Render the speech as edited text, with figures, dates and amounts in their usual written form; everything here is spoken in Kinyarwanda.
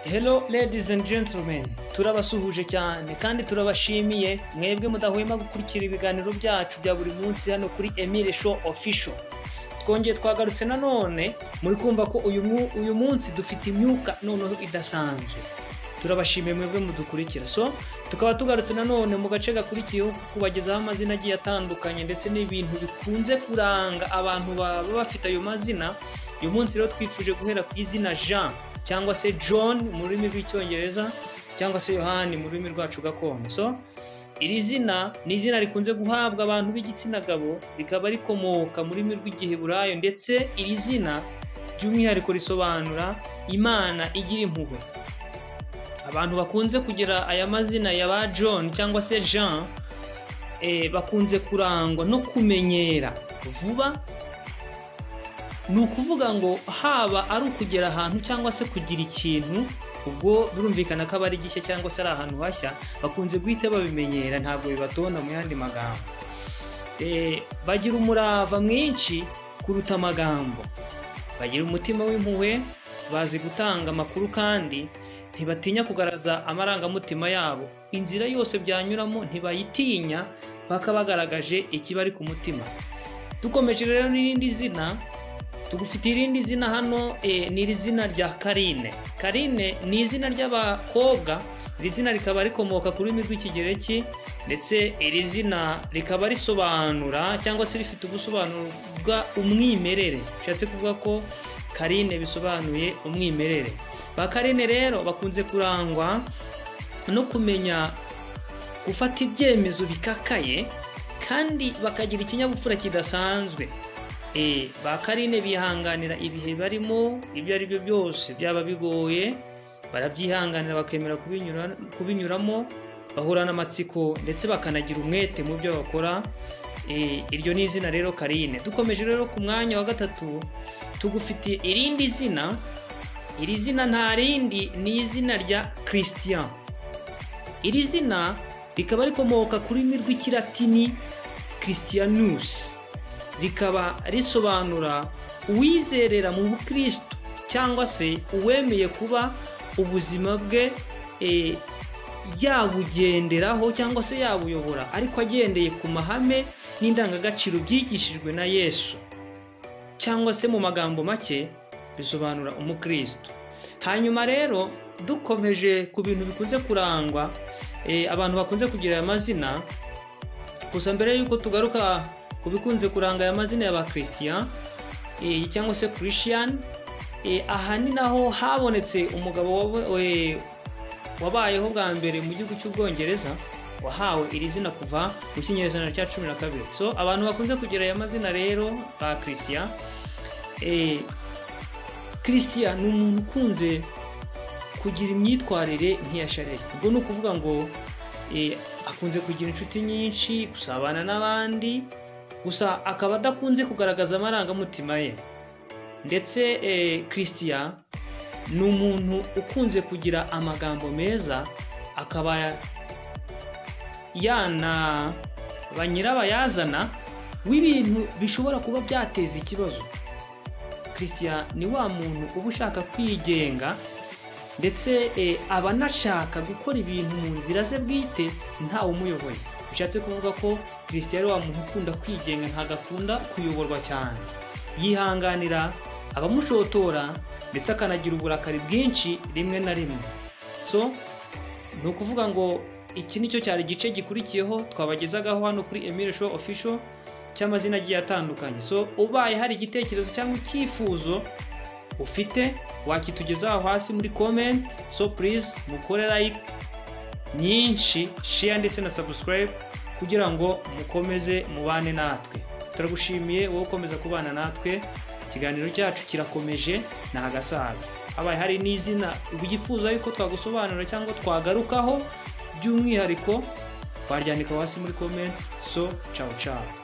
Hello ladies and gentlemen, turabasuhuje cyane kandi turabashimiye mwebwe mudahwema gukurikira ibiganiro byacu bya buri munsi hano kuri Emile Show Official. Twongeye twagarutse nanone muri kumva ko uyu munsi dufite imyuka noneho idasanzwe. Turabashimiye mwebwe mudukurikira. So tukaba tugarutse nanone mu gace gakurikiyeho kubagezaho amazina agiye atandukanye ndetse n'ibintu bikunze kuranga abantu baba bafite ayo mazina. Uyu munsi rero twifuje guhera ku izina Jean cyangwa se John mu rurimi rw'icyongereza cyangwa se Yohani mu rurimi rwacu gakondo. So iri zina ni izina rikunze guhabwa abantu b'igitsina gabo, rikaba rikomoka mu rurimi rw'igiheburayo, ndetse iri zina by'umwihariko risobanura Imana igira impuhwe. Abantu bakunze kugira aya mazina ya ba John cyangwa se Jean bakunze kurangwa no kumenyera vuba. Ni ukuvuga ngo haba ari ukugera ahantu cyangwa se kugira ikintu, ubwo birumvikana ko ari gishya cyangwa se ari ahantu hashya, bakunze guhita babimenyera, ntabwo bibatona mu yandi magambo. Bagira umurava mwinshi kuruta amagambo, bagira umutima w'impuhwe, bazi gutanga amakuru kandi ntibatinya kugaragaza amarangamutima yabo. Inzira yose byanyuramo ntibayitinya, bakabagaragaje ikibari ku mutima. Dukomeje rero n'irindi zina, tugufite irindi zina hano, ni iri zina rya Karine. Karine ni izina ry'abakobwa, iri zina rikaba rikomoka ku rurimi rw'ikigereki, ndetse iri zina rikaba risobanura cyangwa se rifite ubusobanuro bwa umwimerere. Bishatse kuvuga ko Karine bisobanuye umwimerere. Ba Karine rero bakunze kurangwa no kumenya gufata ibyemezo bikakaye kandi bakagira ikinyabupfura kidasanzwe. Ba Karine bihanganira ibihe barimo, ibyo ari byo byose byaba bigoye, barabyihanganira bakemera kubinyuramo, bahorana amatsiko ndetse bakanagira umwete mu byo bakora. Iryo ni izina rero Karine. Dukomeje rero ku mwanya wa gatatu, tugufitiye irindi zina. Iri zina nta rindi, ni izina rya Christian. Iri zina rikaba rikomoka ku rurimi rw'ikilatini Christianus, rikaba risobanura uwizerera mu Bukristo cyangwa se uwemeye kuba ubuzima bwe yabugenderaho cyangwa se yabuyobora, ariko agendeye ku mahame n'indangagaciro byigishijwe na Yesu, cyangwa se mu magambo make bisobanura umukristo. Hanyuma rero dukomeje ku bintu bikunze kurangwa abantu bakunze kugira aya mazina, gusa mbere yuko tugaruka ku bikunze kuranga aya mazina y'aba Christian cyangwa se Christian, aha ni naho habonetse umugabo wabayeho bwa mbere mu gihugu cy'Ubwongereza, wahawe iri zina kuva mu kinyejana cya 12. So abantu bakunze kugira aya mazina rero ba Christian, Christian ni umuntu ukunze kugira imyitwarire nk'iya Charles. Ubwo ni ukuvuga ngo akunze kugira inshuti nyinshi, gusabana n'abandi, gusa akaba adakunze kugaragaza amarangamutima ye. Ndetse Christian ni umuntu ukunze kugira amagambo meza, akaba banyirabayazana w'ibintu bishobora kuba byateza ikibazo. Christian ni wa muntu uba ushaka kwigenga, ndetse aba anashaka gukora ibintu mu nzira ze bwite ntawe umuyoboye. Bishatse kuvuga ko Christian ari wa muntu ukunda kwigenga, ntagakunda kuyoborwa cyane, yihanganira abamushotora ndetse akanagira uburakari bwinshi rimwe na rimwe. So ni ukuvuga ngo iki nicyo cyari igice gikurikiyeho twabagezagaho hano kuri Emile Show Official cy'amazina agiye atandukanye. So ubaye hari igitekerezo cyangwa icyifuzo ufite, wakitugezaho hasi muri comment. So please mukore like nyinshi, share ndetse na subscribe kugira ngo mukomeze mubane natwe. Turagushimiye wowe ukomeza kubana natwe, ikiganiro cyacu kirakomeje na hagasaga. Abaye hari n'izina ugifuza yuko twagusobanura cyangwa twagarukaho by'umwihariko, waryandika hasi muri comment. So ciao ciao.